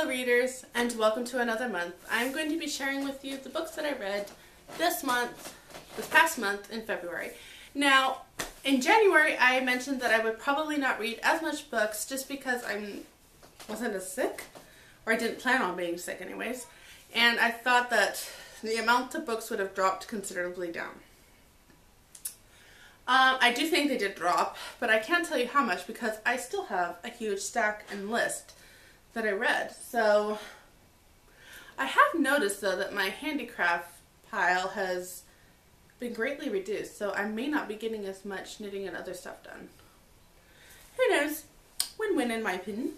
Hello readers, and welcome to another month. I'm going to be sharing with you the books that I read this past month in February. Now, in January I mentioned that I would probably not read as much books just because I wasn't as sick, or I didn't plan on being sick anyways, and I thought that the amount of books would have dropped considerably down. I do think they did drop, but I can't tell you how much because I still have a huge stack and list that I read. So I have noticed though that my handicraft pile has been greatly reduced, so I may not be getting as much knitting and other stuff done. Who knows? Win-win in my opinion.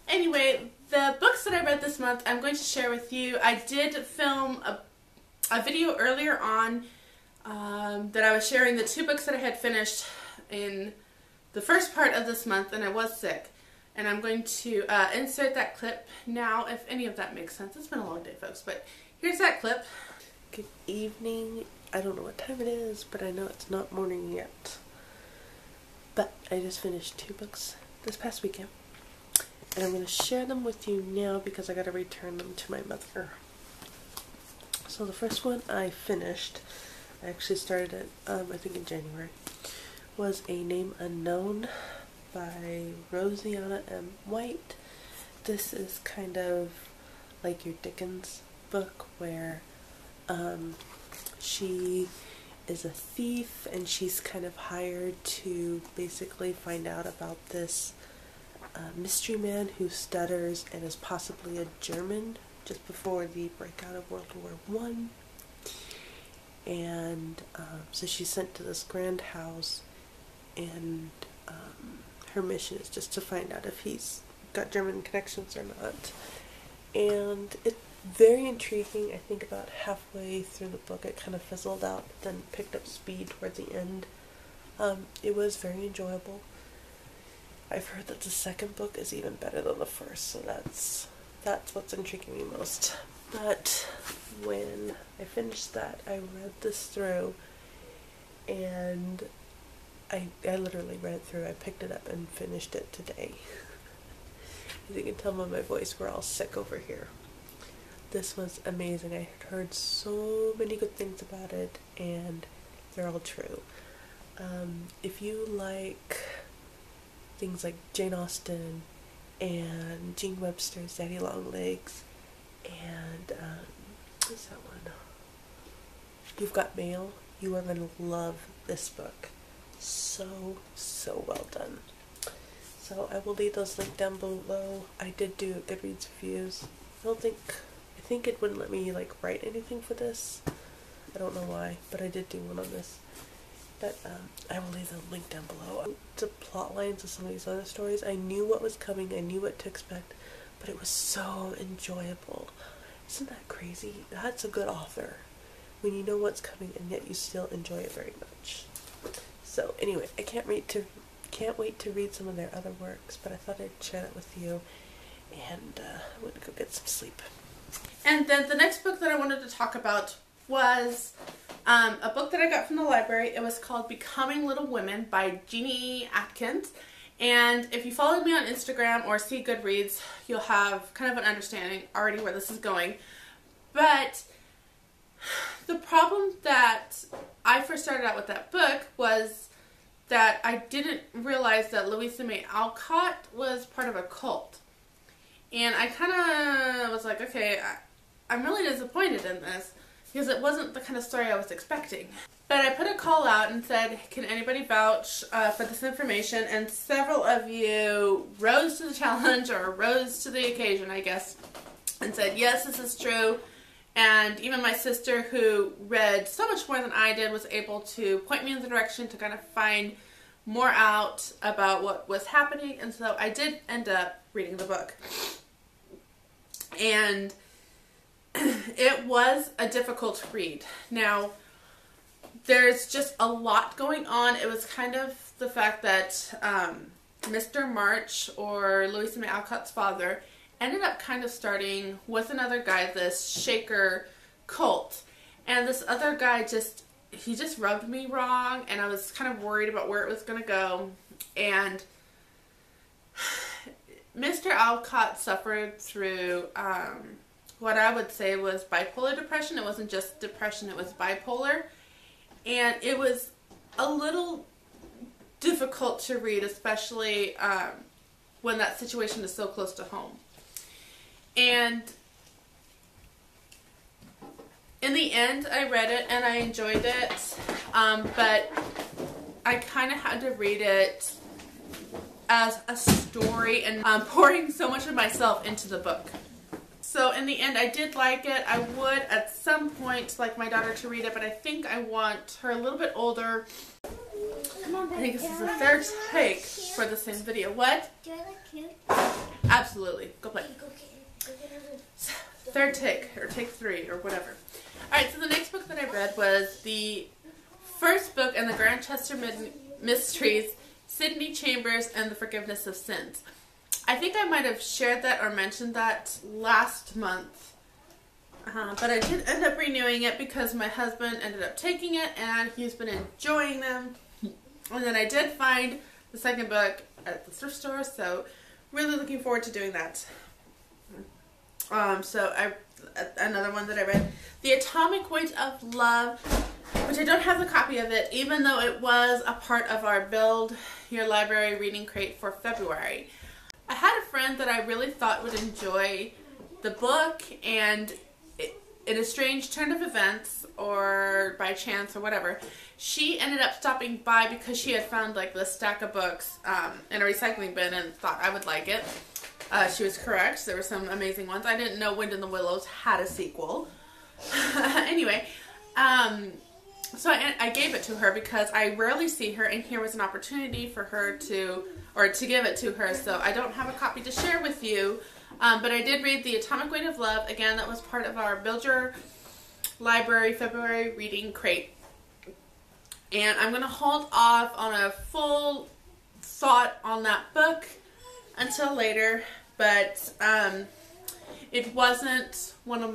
Anyway, the books that I read this month I'm going to share with you. I did film a video earlier on that I was sharing the 2 books that I had finished in the first part of this month, and I was sick. And I'm going to insert that clip now, if any of that makes sense. It's been a long day, folks, but here's that clip. Good evening. I don't know what time it is, but I know it's not morning yet. But I just finished 2 books this past weekend. And I'm going to share them with you now because I got to return them to my mother. So the first one I finished, I actually started it, I think in January, was A Name Unknown by Rosianna M. White. This is kind of like your Dickens book where she is a thief and she's kind of hired to basically find out about this mystery man who stutters and is possibly a German just before the breakout of World War I. And so she's sent to this grand house, and her mission is just to find out if he's got German connections or not. And it's very intriguing. I think about halfway through the book it kind of fizzled out, but then picked up speed towards the end. It was very enjoyable. I've heard that the second book is even better than the first, so that's what's intriguing me most. But when I finished that, I read this through, and I literally read it through. I picked it up and finished it today. As you can tell by my voice, we're all sick over here. This was amazing. I had heard so many good things about it, and they're all true. If you like things like Jane Austen and Jean Webster's Daddy Long Legs and what's that one? You've Got Mail, you are going to love this book. So well done. So I will leave those linked down below. I did do Goodreads reviews. I think it wouldn't let me like write anything for this. I don't know why, but I did do one on this. But I will leave the link down below. The plot lines of some of these other stories, I knew what was coming, I knew what to expect, but it was so enjoyable. Isn't that crazy? That's a good author, when you know what's coming and yet you still enjoy it very much. So anyway, I can't wait to read some of their other works, but I thought I'd share that with you, and I'm going to go get some sleep. And then the next book that I wanted to talk about was a book that I got from the library. It was called Becoming Little Women by Jeannie Atkins. And if you followed me on Instagram or see Goodreads, you'll have kind of an understanding already where this is going. But the problem that I first started out with that book was that I didn't realize that Louisa May Alcott was part of a cult. And I kind of was like, okay, I'm really disappointed in this because it wasn't the kind of story I was expecting. But I put a call out and said, can anybody vouch for this information? And several of you rose to the challenge, or rose to the occasion, I guess, and said, yes, this is true. And even my sister, who read so much more than I did, was able to point me in the direction to kind of find more out about what was happening. And so I did end up reading the book. And it was a difficult read. Now, there's just a lot going on. It was kind of the fact that Mr. March, or Louisa May Alcott's father, ended up kind of starting with another guy this Shaker cult. And this other guy he just rubbed me wrong, and I was kind of worried about where it was going to go. And Mr. Alcott suffered through what I would say was bipolar depression. It wasn't just depression, it was bipolar. And it was a little difficult to read, especially when that situation is so close to home. And in the end, I read it and I enjoyed it, but I kind of had to read it as a story and pouring so much of myself into the book. So in the end, I did like it. I would at some point like my daughter to read it, but I think I want her a little bit older. I think this is the third take for the same video. What? Do I look cute? Absolutely. Go play. Third take, or take 3, or whatever. Alright, so the next book that I read was the first book in the Grantchester Mysteries, Sydney Chambers and the Forgiveness of Sins. I think I might have shared that or mentioned that last month. But I did end up renewing it because my husband ended up taking it and he's been enjoying them. And then I did find the second book at the thrift store, so really looking forward to doing that. Another one that I read, The Atomic Weight of Love, which I don't have the copy of it, even though it was a part of our Build Your Library reading crate for February. I had a friend that I really thought would enjoy the book, and in a strange turn of events, or by chance or whatever, she ended up stopping by because she had found like this stack of books in a recycling bin and thought I would like it. She was correct. There were some amazing ones. I didn't know Wind in the Willows had a sequel. Anyway, so I gave it to her because I rarely see her, and here was an opportunity for her to give it to her. So I don't have a copy to share with you, but I did read The Atomic Weight of Love. Again, that was part of our Build Your Library February reading crate. And I'm going to hold off on a full thought on that book until later, but it wasn't one of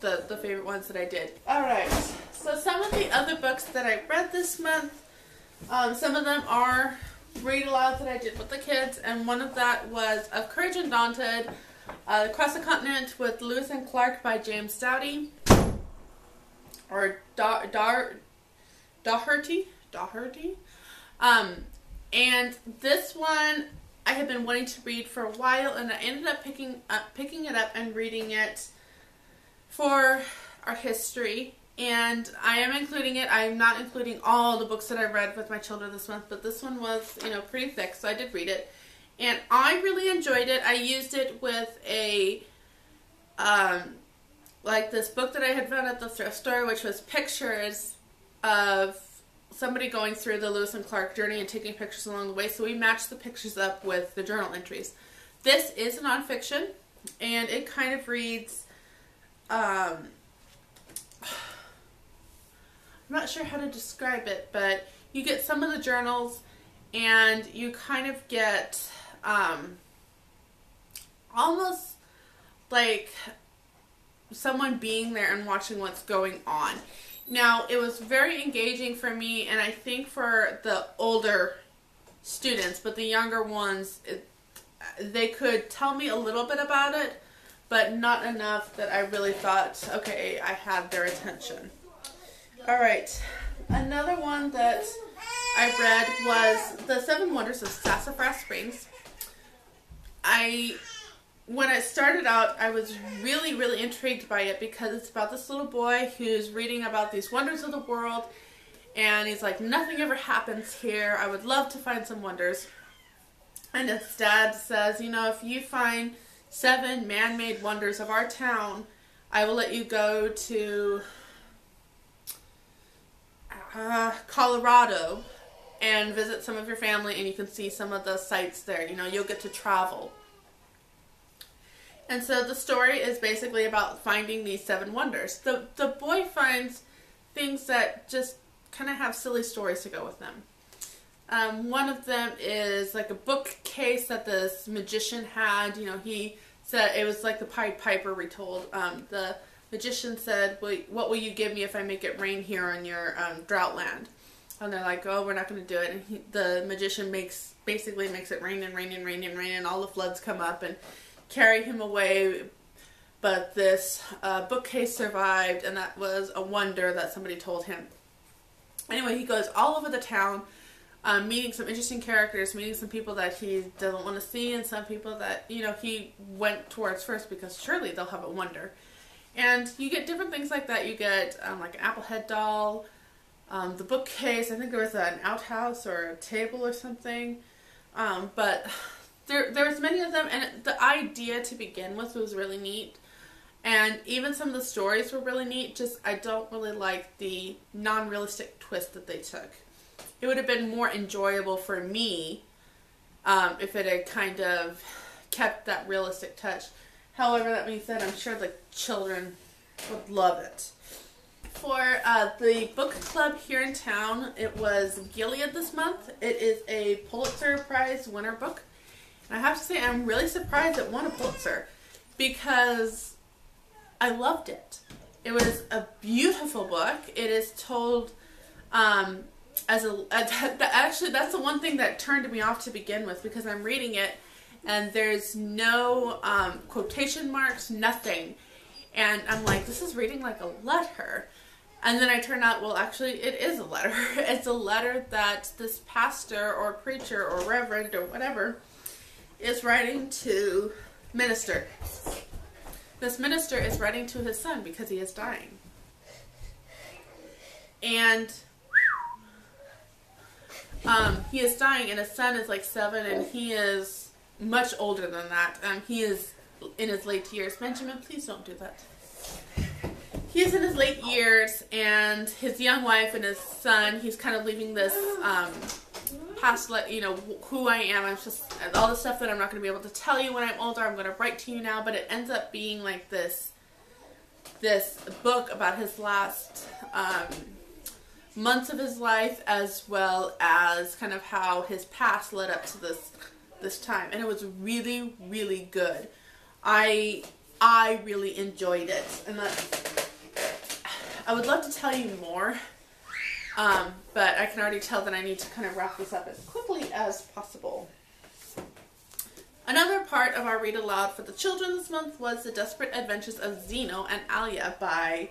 the favorite ones that I did. Alright, so some of the other books that I read this month, some of them are read alouds that I did with the kids, and one of that was Of Courage Undaunted, Across the Continent with Lewis and Clark by James Doughty, or Doherty. And this one I had been wanting to read for a while, and I ended up picking it up and reading it for our history. And I am including it. I am not including all the books that I read with my children this month, but this one was, pretty thick, so I did read it. And I really enjoyed it. I used it with a, like this book that I had found at the thrift store, which was pictures of somebody going through the Lewis and Clark journey and taking pictures along the way. So we matched the pictures up with the journal entries. This is nonfiction, and it kind of reads, I'm not sure how to describe it, but you get some of the journals and you kind of get almost like someone being there and watching what's going on. Now, it was very engaging for me, and I think for the older students, but the younger ones, they could tell me a little bit about it, but not enough that I really thought, okay, I had their attention. Alright, another one that I read was The 7 Wonders of Sassafras Springs. When I started out, I was really, really intrigued by it because it's about this little boy who's reading about these wonders of the world, and he's like, nothing ever happens here. I would love to find some wonders. And his dad says, if you find 7 man-made wonders of our town, I will let you go to Colorado and visit some of your family, and you can see some of the sites there. You'll get to travel. And so the story is basically about finding these 7 wonders. The boy finds things that just kind of have silly stories to go with them. One of them is like a bookcase that this magician had. He said it was like the Pied Piper retold. The magician said, what will you give me if I make it rain here on your drought land? And they're like, oh, we're not going to do it. And the magician basically makes it rain and rain and rain and rain, and all the floods come up and carry him away. But this bookcase survived, and that was a wonder that somebody told him. Anyway, he goes all over the town, meeting some interesting characters, meeting some people that he doesn't want to see, and some people that, you know, he went towards first because surely they'll have a wonder. And you get different things like that. You get like an Applehead doll, the bookcase. I think there was an outhouse or a table or something. But there was many of them, and the idea to begin with was really neat. And even some of the stories were really neat, just I don't really like the non-realistic twist that they took. It would have been more enjoyable for me if it had kind of kept that realistic touch. However, that being said, I'm sure the children would love it. For the book club here in town, it was Gilead this month. It is a Pulitzer Prize winner book. And I have to say, I'm really surprised it won a Pulitzer because I loved it. It was a beautiful book. It is told actually, that's the one thing that turned me off to begin with, because I'm reading it and there's no quotation marks, nothing. And I'm like, this is reading like a letter. And then I turned out, well, actually, it is a letter. It's a letter that this pastor or preacher or reverend or whatever is writing to minister. This minister is writing to his son because he is dying. And he is dying, and his son is like 7, and he is much older than that. He is in his late years. Benjamin, please don't do that. He is in his late years, and his young wife and his son, he's kind of leaving this past, you know, who I am. I'm just, all the stuff that I'm not going to be able to tell you when I'm older, I'm going to write to you now. But it ends up being like this book about his last months of his life, as well as kind of how his past led up to this time. And it was really, really good. I really enjoyed it, and I would love to tell you more, but I can already tell that I need to kind of wrap this up as quickly as possible. Another part of our read aloud for the children this month was The Desperate Adventures of Zeno and Alia by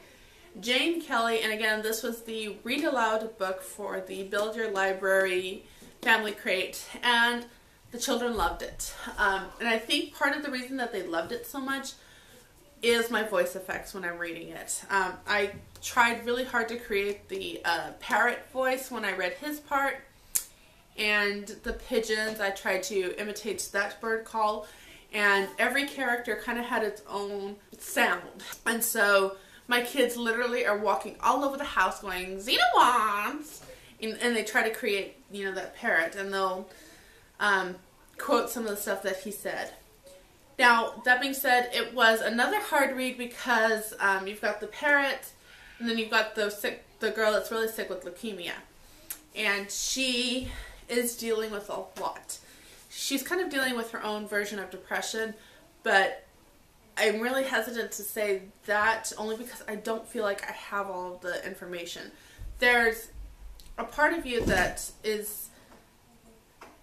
Jane Kelly. And again, this was the read aloud book for the Build Your Library Family Crate, and the children loved it. And I think part of the reason that they loved it so much is my voice effects when I'm reading it. I tried really hard to create the parrot voice when I read his part, and the pigeons, I tried to imitate that bird call, and every character kind of had its own sound. And so my kids literally are walking all over the house going, Xena wants, and they try to create, you know, that parrot, and they'll quote some of the stuff that he said. Now, that being said, it was another hard read because you've got the parrot, and then you've got the girl that's really sick with leukemia. And she is dealing with a lot. She's kind of dealing with her own version of depression, but I'm really hesitant to say that only because I don't feel like I have all of the information. There's a part of you that is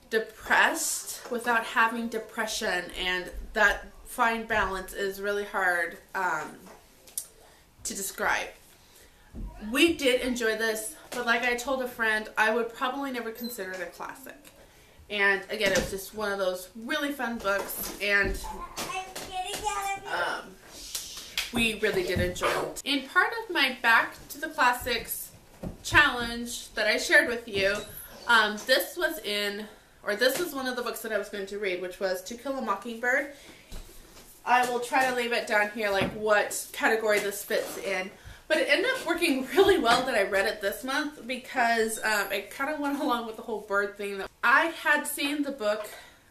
depressed without having depression, and that fine balance is really hard to describe. We did enjoy this, but like I told a friend, I would probably never consider it a classic. And again, it was just one of those really fun books, and we really did enjoy it. In part of my Back to the Classics challenge that I shared with you, this was one of the books that I was going to read, which was To Kill a Mockingbird. I will try to leave it down here, like what category this fits in. But it ended up working really well that I read it this month, because it kind of went along with the whole bird thing. I had seen the book,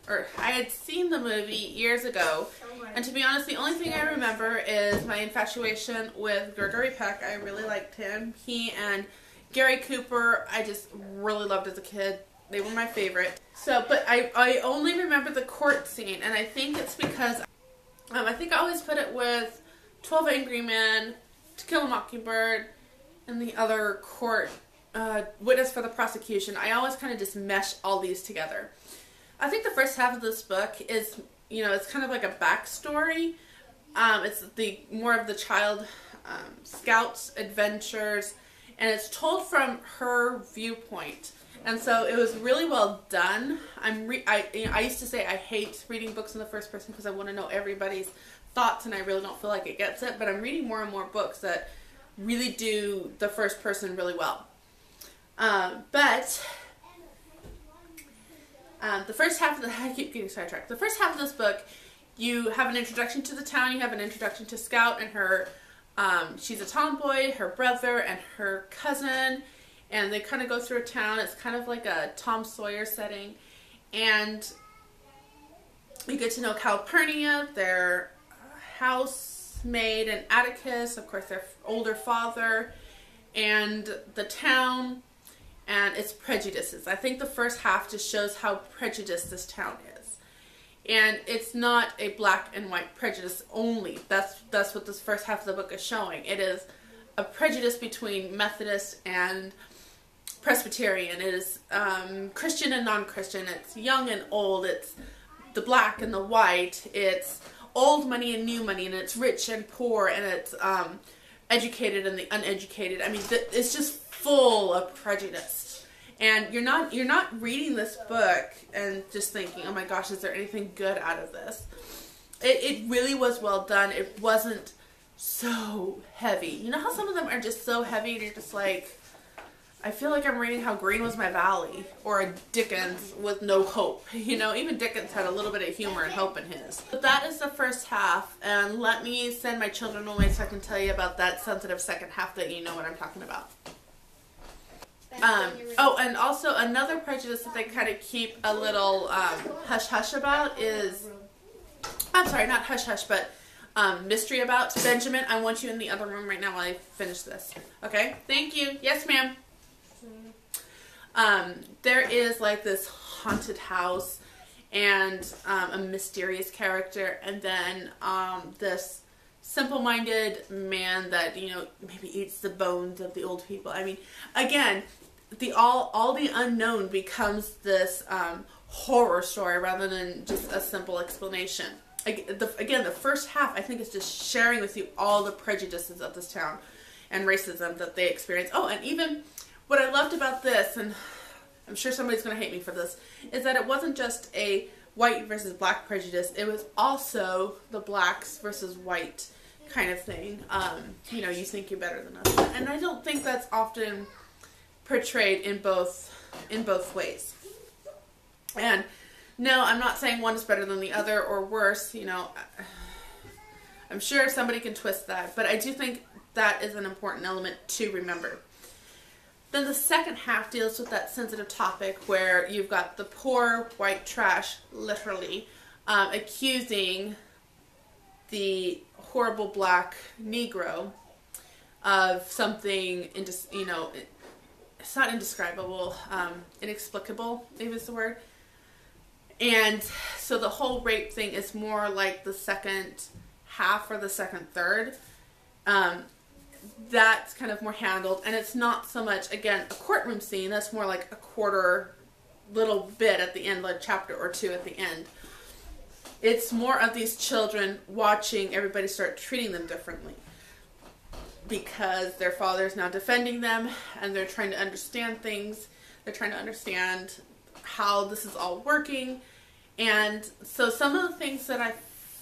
or I had seen the movie years ago, and to be honest, the only thing I remember is my infatuation with Gregory Peck. I really liked him. He and Gary Cooper, I just really loved as a kid. They were my favorite. So, but I only remember the court scene, and I think it's because I think I always put it with 12 Angry Men, To Kill a Mockingbird, and the other court witness for the prosecution. I always kind of just mesh all these together. I think the first half of this book is, you know, it's kind of like a backstory. It's the more of the child scout's adventures, and it's told from her viewpoint. And so it was really well done. I used to say I hate reading books in the first person because I want to know everybody's thoughts, and I really don't feel like it gets it. But I'm reading more and more books that really do the first person really well. The first half of the I keep getting sidetracked. The first half of this book, you have an introduction to the town. You have an introduction to Scout and her. She's a tomboy, her brother, and her cousin. And they kind of go through a town. It's kind of like a Tom Sawyer setting. And you get to know Calpurnia, their housemaid, and Atticus, of course, their older father, and the town, and its prejudices. I think the first half just shows how prejudiced this town is. And it's not a black and white prejudice only. That's what this first half of the book is showing. It is a prejudice between Methodist and Presbyterian. It is Christian and non-Christian. It's young and old. It's the black and the white. It's old money and new money. And it's rich and poor. And it's educated and the uneducated. I mean, it's just full of prejudice. And you're not reading this book and just thinking, oh my gosh, is there anything good out of this? It really was well done. It wasn't so heavy. You know how some of them are just so heavy and you're just like, I feel like I'm reading How Green Was My Valley or a Dickens with no hope. You know, even Dickens had a little bit of humor and hope in his. But that is the first half, and let me send my children away so I can tell you about that sensitive second half that you know what I'm talking about. Oh, and also another prejudice that they kind of keep a little hush-hush about is, I'm sorry, not hush-hush, but mystery about. Benjamin, I want you in the other room right now while I finish this. Okay? Thank you. Yes, ma'am. There is like this haunted house and a mysterious character, and then this simple-minded man that, you know, maybe eats the bones of the old people. I mean, again, all the unknown becomes this horror story rather than just a simple explanation. Again, the first half, I think, is just sharing with you all the prejudices of this town and racism that they experience. Oh, and even what I loved about this, and I'm sure somebody's going to hate me for this, is that it wasn't just a white versus black prejudice. It was also the blacks versus white kind of thing. You know, you think you're better than us. And I don't think that's often portrayed in both ways. And no, I'm not saying one is better than the other or worse. You know, I'm sure somebody can twist that, but I do think that is an important element to remember. Then the second half deals with that sensitive topic where you've got the poor white trash, literally, accusing the horrible black Negro of something, you know, it's not indescribable, inexplicable, maybe is the word. And so the whole rape thing is more like the second half or the second third. That's kind of more handled, and it's not so much, again, a courtroom scene. That's more like a quarter little bit at the end, like a chapter or two at the end. It's more of these children watching everybody start treating them differently because their father's now defending them, and they're trying to understand things. They're trying to understand how this is all working. And so some of the things that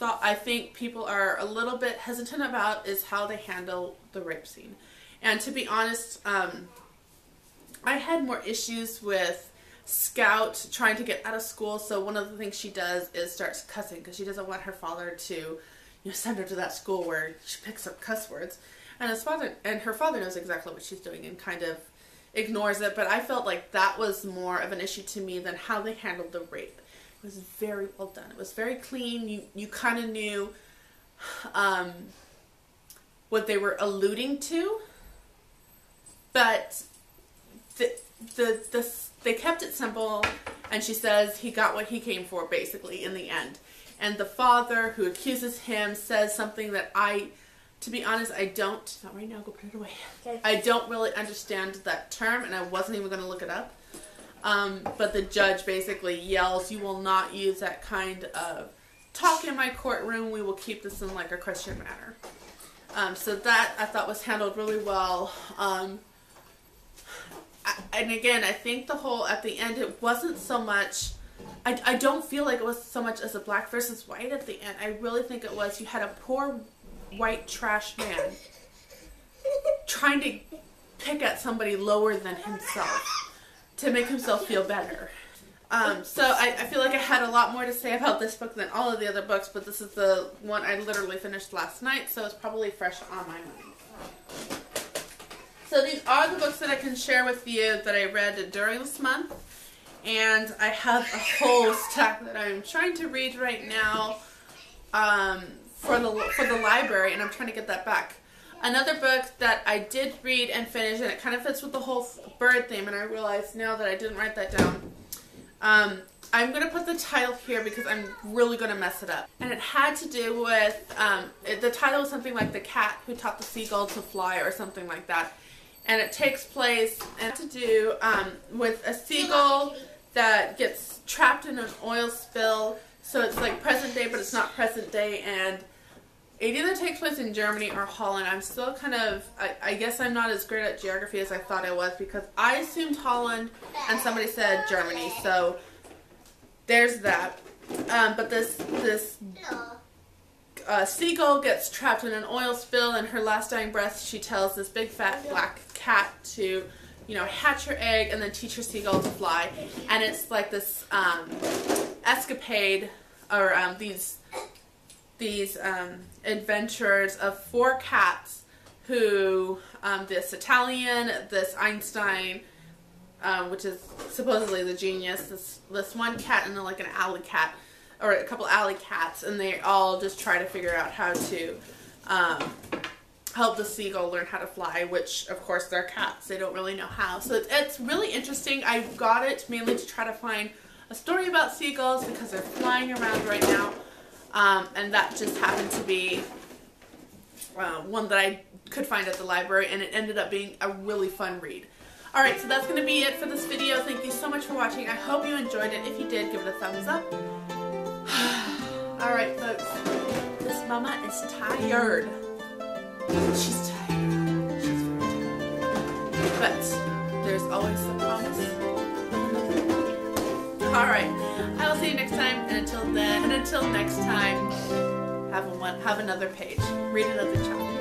I think people are a little bit hesitant about is how they handle the rape scene. And to be honest, I had more issues with Scout trying to get out of school. So one of the things she does is starts cussing because she doesn't want her father to, you know, send her to that school where she picks up cuss words. And her father knows exactly what she's doing and kind of ignores it. But I felt like that was more of an issue to me than how they handled the rape. It was very well done. It was very clean. You kind of knew what they were alluding to, but they kept it simple. And she says he got what he came for, basically, in the end. And the father who accuses him says something that I to be honest, I don't, not right now, go put it away. Okay. I don't really understand that term, and I wasn't even going to look it up. But the judge basically yells, "You will not use that kind of talk in my courtroom. We will keep this in like a Christian manner." So that I thought was handled really well. And again, I think the whole, at the end, it wasn't so much, I don't feel like it was so much as a black versus white at the end. I really think it was, you had a poor white trash man trying to pick at somebody lower than himself to make himself feel better. So I feel like I had a lot more to say about this book than all of the other books, but this is the one I literally finished last night, so it's probably fresh on my mind. So these are the books that I can share with you that I read during this month, and I have a whole stack that I'm trying to read right now for the library, and I'm trying to get that back. Another book that I did read and finish, and it kind of fits with the whole bird theme, and I realize now that I didn't write that down. I'm going to put the title here because I'm really going to mess it up. And it had to do with, the title was something like The Cat Who Taught the Seagull to Fly or something like that. And it takes place, and to do with a seagull that gets trapped in an oil spill. So it's like present day, but it's not present day, and it either takes place in Germany or Holland. I'm still kind of, I guess I'm not as great at geography as I thought I was, because I assumed Holland and somebody said Germany, so there's that. But this seagull gets trapped in an oil spill, and her last dying breath, she tells this big fat black cat to, you know, hatch her egg and then teach her seagull to fly. And it's like this escapade, or these adventures of 4 cats who, this Italian, this Einstein, which is supposedly the genius, this one cat, and then like an alley cat, or a couple alley cats, and they all just try to figure out how to help the seagull learn how to fly, which of course they're cats, they don't really know how. So it's really interesting. I got it mainly to try to find a story about seagulls because they're flying around right now. And that just happened to be one that I could find at the library, and it ended up being a really fun read. Alright, so that's going to be it for this video. Thank you so much for watching. I hope you enjoyed it. If you did, give it a thumbs up. Alright, folks. This mama is tired. She's tired. She's very tired. But there's always the promise. Alright, I will see you next time, and until then, and until next time, have another page. Read another chapter.